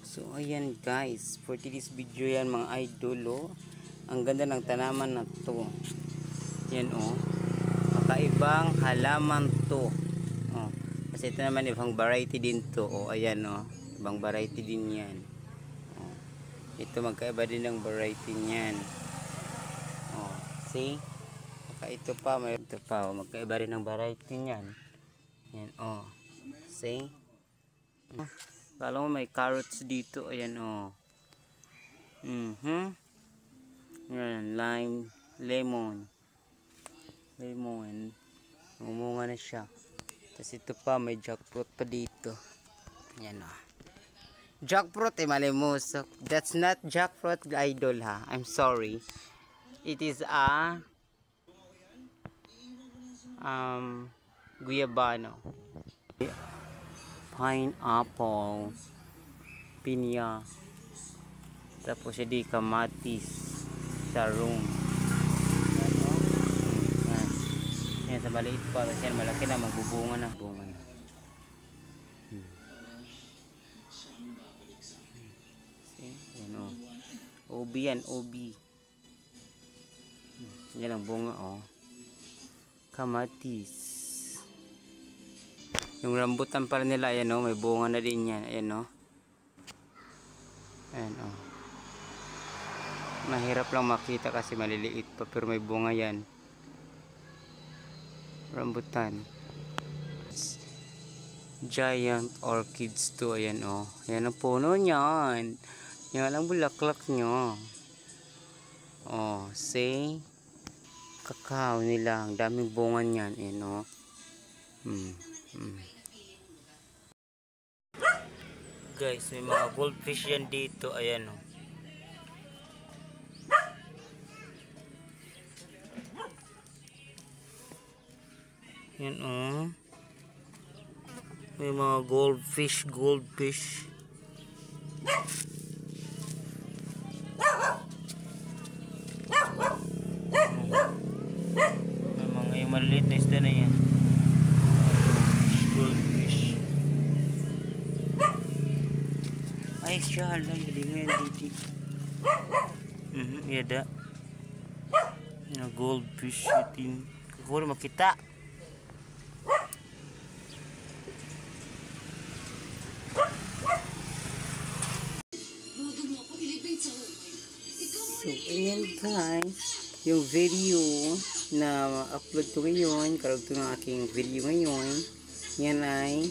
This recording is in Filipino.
So ayan guys, for today's video yan mga idol, oh. Ang ganda ng tanaman na to. Yan oh. Kakaibang halaman to. Oh. Kasi ito naman ibang variety din to. Oh, ayan oh. Ibang variety din yan. Oh. Ito magkaiba din ng variety niyan. Oh, see? Saka ito pa, may ito pa, oh. Magkaiba rin ng variety niyan. Yan oh. See? Kala mo may carrots dito. Ayan o. Ayan, lime, lemon. Mumunga na siya. Tapos ito pa, may jackfruit pa dito. Ayan o. Jackfruit malimusok. That's not jackfruit idol ha. I'm sorry. It is a guyabano. Pineapple, pinya, tapos hindi kamatis, sarong. Yan sa maliit pa, tapos yan malaki na, magbubunga na. Yan o. Obi yan, obi. Yan ang bunga o. Kamatis. Yung rambutan pala nila, ayan o, may bunga na din yan. Ayan o. Ayan o. Mahirap lang makita kasi maliliit pa, pero may bunga yan. Rambutan. Giant orchids to, ayan o. Ayan ang puno niyan. Yan ang bulaklak nyo. O, see? Kakao nila. Ang daming bunga niyan. Ayan o. Guys, may mga goldfish yan dito. Ayan o. Yan o. May mga goldfish. May mga yung maliit na isda na yan. Goldfish. Ay siya lang, galingan dito. Yada. Na goldfish itin. Kuro makita. So ayan guys, yung video na upload ko ngayon, karag ito ng aking video ngayon, yan ay